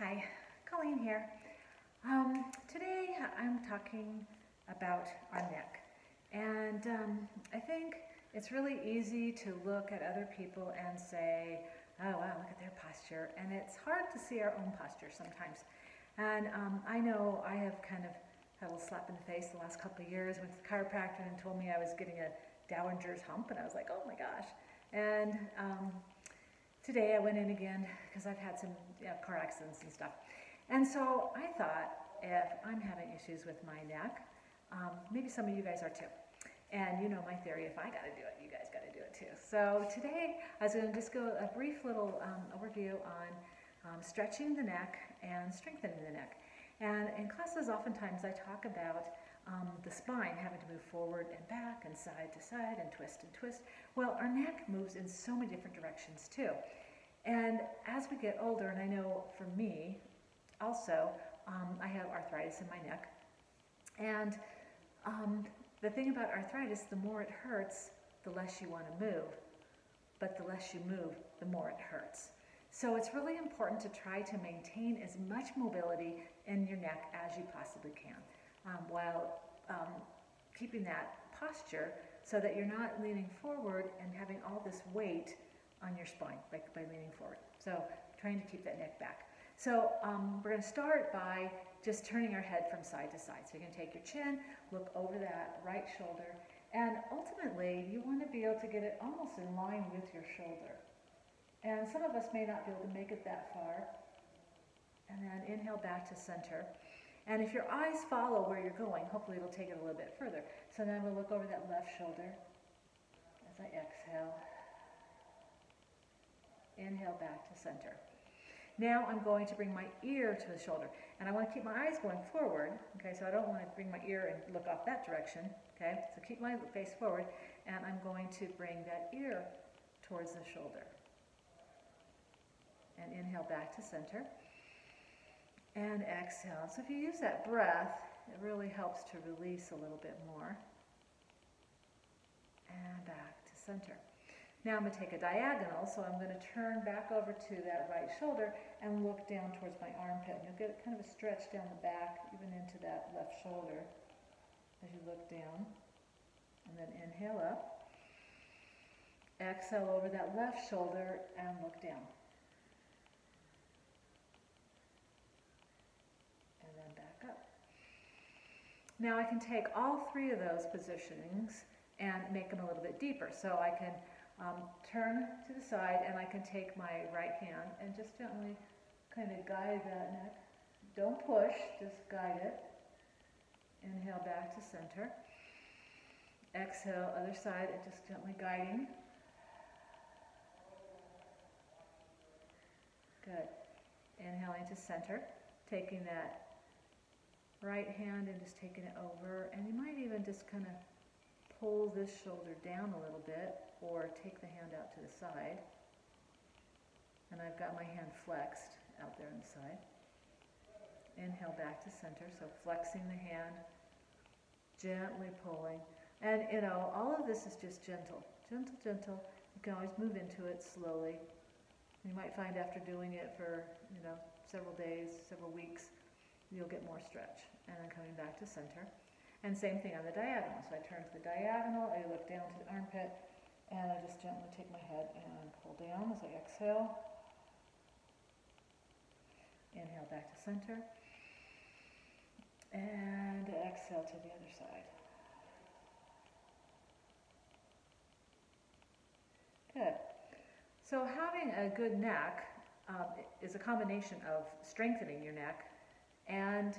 Hi, Colleen here. Today I'm talking about our neck. And I think it's really easy to look at other people and say, oh wow, look at their posture. And it's hard to see our own posture sometimes. And I know I have kind of had a little slap in the face the last couple of years. Went to the chiropractor and told me I was getting a Dowager's hump, and I was like, oh my gosh. And today I went in again because I've had some car accidents and stuff. And so I thought, if I'm having issues with my neck, maybe some of you guys are too. And you know my theory, if I got to do it, you guys got to do it too. So today I was going to just go a brief little overview on stretching the neck and strengthening the neck. And in classes, oftentimes I talk about the spine having to move forward and back and side to side and twist and twist. Well, our neck moves in so many different directions too. And as we get older, and I know for me also, I have arthritis in my neck. And the thing about arthritis, the more it hurts, the less you want to move. But the less you move, the more it hurts. So it's really important to try to maintain as much mobility in your neck as you possibly can, while keeping that posture so that you're not leaning forward and having all this weight on your spine by leaning forward. So trying to keep that neck back. So we're going to start by just turning our head from side to side. So you're going to take your chin, look over that right shoulder, and ultimately you want to be able to get it almost in line with your shoulder. And some of us may not be able to make it that far. And then inhale back to center. And if your eyes follow where you're going, hopefully it'll take it a little bit further. So then we'll look over that left shoulder as I exhale. Inhale back to center. Now I'm going to bring my ear to the shoulder. And I want to keep my eyes going forward. Okay, so I don't want to bring my ear and look off that direction. Okay, so keep my face forward. And I'm going to bring that ear towards the shoulder. And inhale back to center. And exhale. So if you use that breath, it really helps to release a little bit more. And back to center. Now I'm going to take a diagonal, so I'm going to turn back over to that right shoulder and look down towards my armpit. And you'll get kind of a stretch down the back, even into that left shoulder as you look down. And then inhale up. Exhale over that left shoulder and look down. And then back up. Now I can take all three of those positionings and make them a little bit deeper. So I can turn to the side, and I can take my right hand and just gently kind of guide that neck. Don't push, just guide it. Inhale back to center. Exhale, other side, and just gently guiding. Good. Inhaling to center, taking that right hand and just taking it over, and you might even just kind of pull this shoulder down a little bit, or take the hand out to the side. And I've got my hand flexed out there on the side. Inhale back to center, so flexing the hand, gently pulling. And you know, all of this is just gentle, gentle, gentle. You can always move into it slowly. You might find after doing it for, several days, several weeks, you'll get more stretch. And then coming back to center. And same thing on the diagonal. So I turn to the diagonal, I look down to the armpit, and I just gently take my head and pull down as I exhale. Inhale back to center. And exhale to the other side. Good. So having a good neck is a combination of strengthening your neck and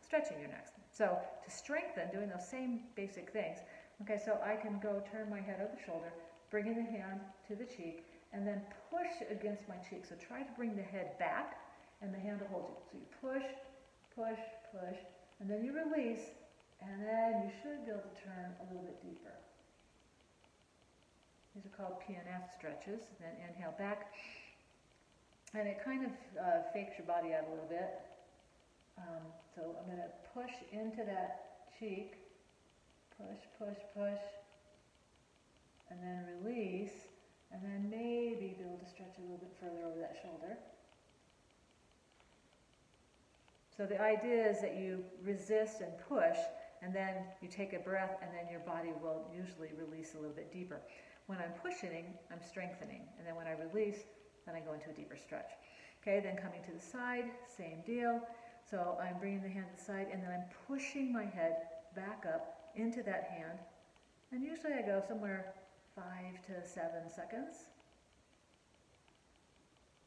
stretching your neck. So to strengthen, doing those same basic things, okay, so I can go turn my head over the shoulder, bringing the hand to the cheek, and then push against my cheek. So try to bring the head back, and the hand will hold you. So you push, push, push, and then you release, and then you should be able to turn a little bit deeper. These are called PNF stretches. Then inhale back, and it kind of fakes your body out a little bit. So I'm going to push into that cheek, push, push, push, and then release, and then maybe be able to stretch a little bit further over that shoulder. So the idea is that you resist and push, and then you take a breath, and then your body will usually release a little bit deeper. When I'm pushing, I'm strengthening, and then when I release, then I go into a deeper stretch. Okay, then coming to the side, same deal. So I'm bringing the hand to the side, and then I'm pushing my head back up into that hand, and usually I go somewhere 5 to 7 seconds.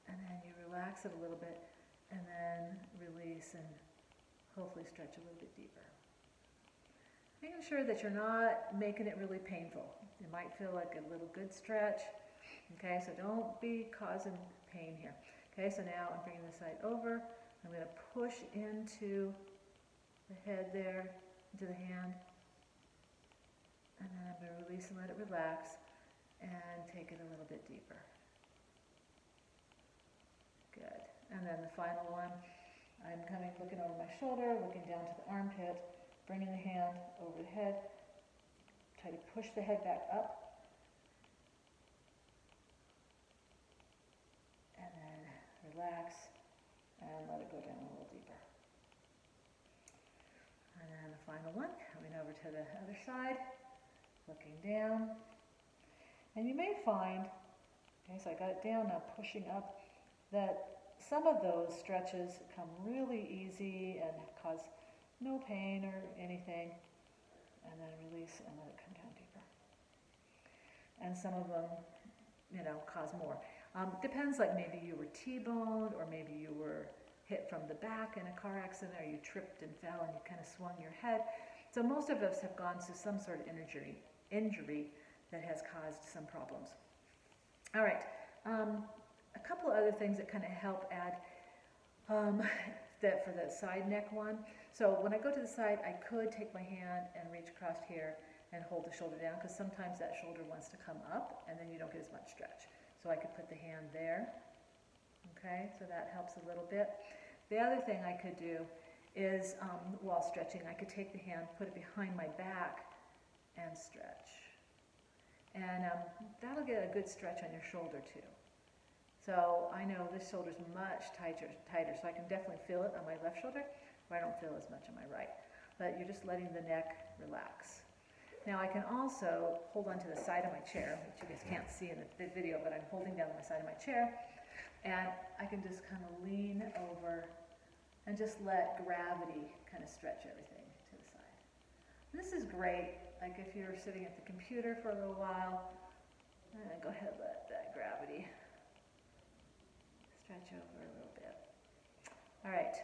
And then you relax it a little bit, and then release and hopefully stretch a little bit deeper. Making sure that you're not making it really painful. It might feel like a little good stretch. Okay, so don't be causing pain here. Okay, so now I'm bringing this side over. I'm going to push into the head there, into the hand. And then I'm going to release and let it relax and take it a little bit deeper. Good. And then the final one, I'm looking over my shoulder, looking down to the armpit, bringing the hand over the head, try to push the head back up, and then relax and let it go down a little deeper. And then the final one, coming over to the other side, looking down, and you may find, okay, so I got it down, now pushing up, that some of those stretches come really easy and cause no pain or anything, and then release and let it come down deeper. And some of them, cause more. Depends, like maybe you were T-boned, or maybe you were hit from the back in a car accident, or you tripped and fell and you kind of swung your head. So most of us have gone through some sort of injury that has caused some problems. All right. A couple of other things that kind of help add for the side neck one. So when I go to the side, I could take my hand and reach across here and hold the shoulder down, because sometimes that shoulder wants to come up and then you don't get as much stretch. So I could put the hand there. Okay, so that helps a little bit. The other thing I could do is, while stretching, I could take the hand, put it behind my back, and stretch. And that'll get a good stretch on your shoulder too. So I know this shoulder's much tighter, so I can definitely feel it on my left shoulder, but I don't feel as much on my right. But you're just letting the neck relax. Now I can also hold onto the side of my chair, which you guys can't see in the video, but I'm holding down the side of my chair, and I can just kind of lean over and just let gravity kind of stretch everything to the side. This is great, like if you're sitting at the computer for a little while, go ahead and let that gravity stretch over a little bit. All right,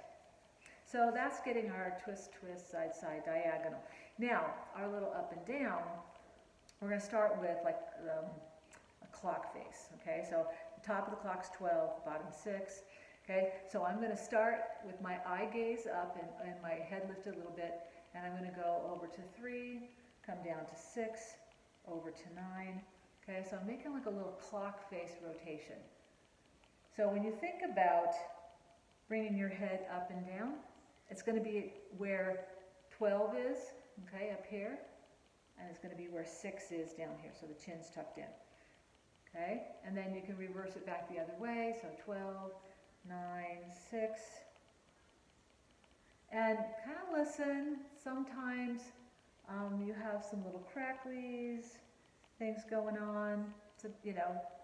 so that's getting our twist, twist, side, side, diagonal. Now, our little up and down, we're going to start with like a clock face, okay? So the top of the clock's 12, bottom 6, okay? So I'm going to start with my eye gaze up and my head lifted a little bit, and I'm going to go over to 3, come down to 6, over to 9, okay? So I'm making like a little clock face rotation. So when you think about bringing your head up and down, it's going to be where 12 is, okay, up here, and it's going to be where 6 is down here, so the chin's tucked in, okay? And then you can reverse it back the other way, so 12, 9, 6. And kind of listen, sometimes you have some little cracklies, things going on. So,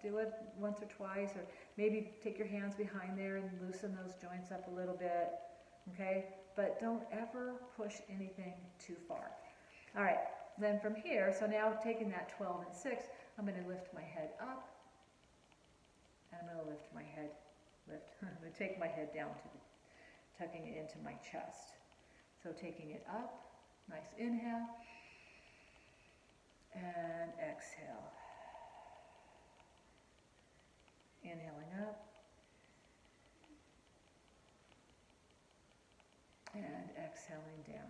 do it once or twice, or maybe take your hands behind there and loosen those joints up a little bit, okay? But don't ever push anything too far. All right, then from here, so now taking that 12 and 6, I'm going to lift my head up, and I'm going to lift my head, I'm going to take my head down to tucking it into my chest. So taking it up, nice inhale, and exhale. Inhaling up, and exhaling down.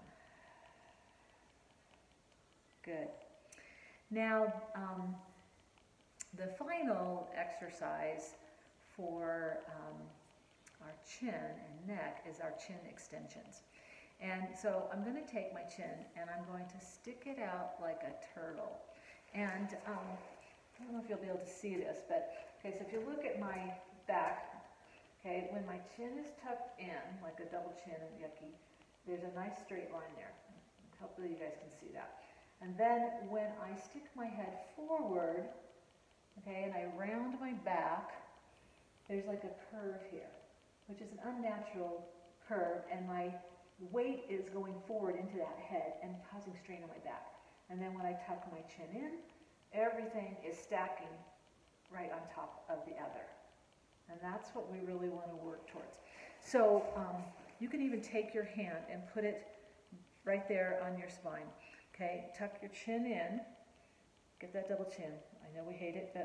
Good. Now, the final exercise for our chin and neck is our chin extensions. And so I'm going to take my chin and I'm going to stick it out like a turtle. And I don't know if you'll be able to see this, but okay, so if you look at my back, Okay, when my chin is tucked in, like a double chin and yucky, there's a nice straight line there. Hopefully you guys can see that. And then when I stick my head forward, okay, and I round my back, there's like a curve here, which is an unnatural curve, and my weight is going forward into that head and causing strain on my back. And then when I tuck my chin in, everything is stacking right on top of the other. And that's what we really want to work towards. So you can even take your hand and put it right there on your spine. Okay, tuck your chin in, get that double chin. I know we hate it,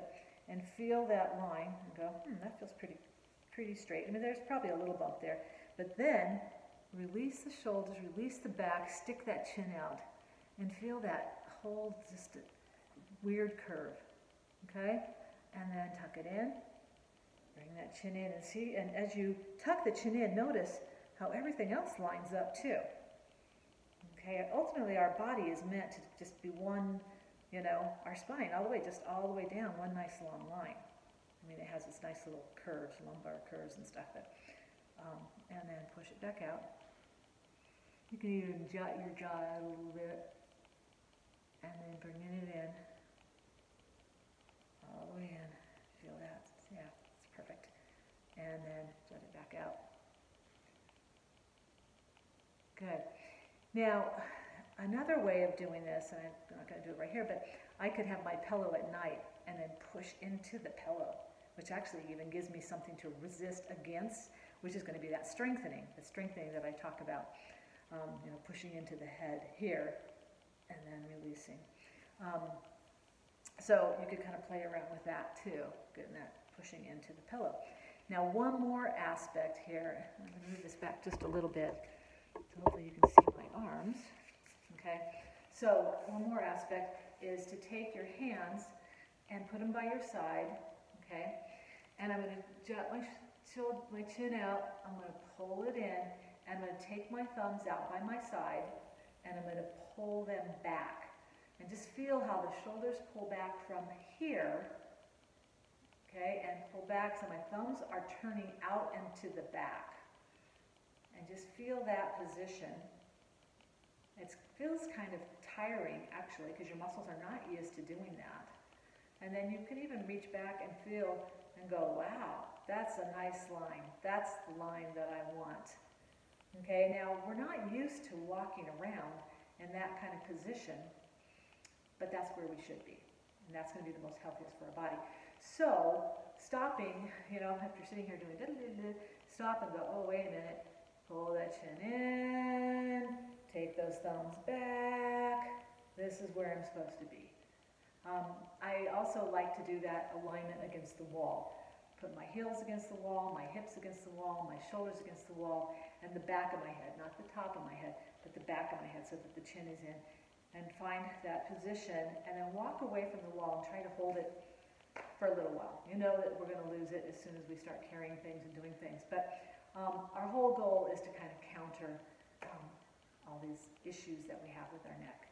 and feel that line and go, that feels pretty straight. I mean, there's probably a little bump there, but then release the shoulders, release the back, stick that chin out, and feel that whole just a weird curve. Okay, and then tuck it in, bring that chin in, and see. And as you tuck the chin in, notice how everything else lines up too. Okay, ultimately our body is meant to just be one, our spine all the way, just all the way down, one nice long line. I mean, it has this nice little curves, lumbar curves and stuff, and then push it back out. You can even jut your jaw a little bit, and then bringing it in, all the way in. Feel that? Yeah, it's perfect. And then jut it back out. Good. Now, another way of doing this, and I'm not going to do it right here, but I could have my pillow at night and then push into the pillow, which actually even gives me something to resist against, which is going to be that strengthening, the strengthening that I talk about, pushing into the head here and then releasing. So you could kind of play around with that too, getting that pushing into the pillow. Now, one more aspect here. I'm going to move this back just a little bit. So hopefully you can see my arms, okay? So one more aspect is to take your hands and put them by your side, okay? And I'm going to jut my chin out, I'm going to pull it in, and I'm going to take my thumbs out by my side, and I'm going to pull them back. And just feel how the shoulders pull back from here, okay? And pull back so my thumbs are turning out into the back. And just feel that position. It feels kind of tiring, actually, because your muscles are not used to doing that. And then you can even reach back and feel and go, wow, that's a nice line. That's the line that I want. Okay, now we're not used to walking around in that kind of position, but that's where we should be. And that's going to be the most healthiest for our body. So, stopping, after sitting here doing stop and go, oh, wait a minute. Pull that chin in, take those thumbs back. This is where I'm supposed to be. I also like to do that alignment against the wall. Put my heels against the wall, my hips against the wall, my shoulders against the wall, and the back of my head, not the top of my head, but the back of my head so that the chin is in. And find that position, and then walk away from the wall and try to hold it for a little while. You know that we're going to lose it as soon as we start carrying things and doing things. But our whole goal is to kind of counter all these issues that we have with our neck.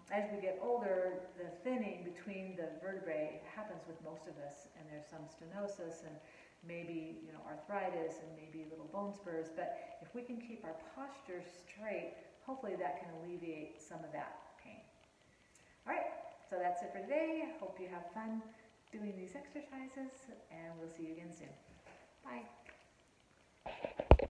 As we get older, the thinning between the vertebrae happens with most of us, and there's some stenosis and maybe arthritis and maybe little bone spurs. But if we can keep our posture straight, hopefully that can alleviate some of that pain. All right, so that's it for today. I hope you have fun doing these exercises, and we'll see you again soon.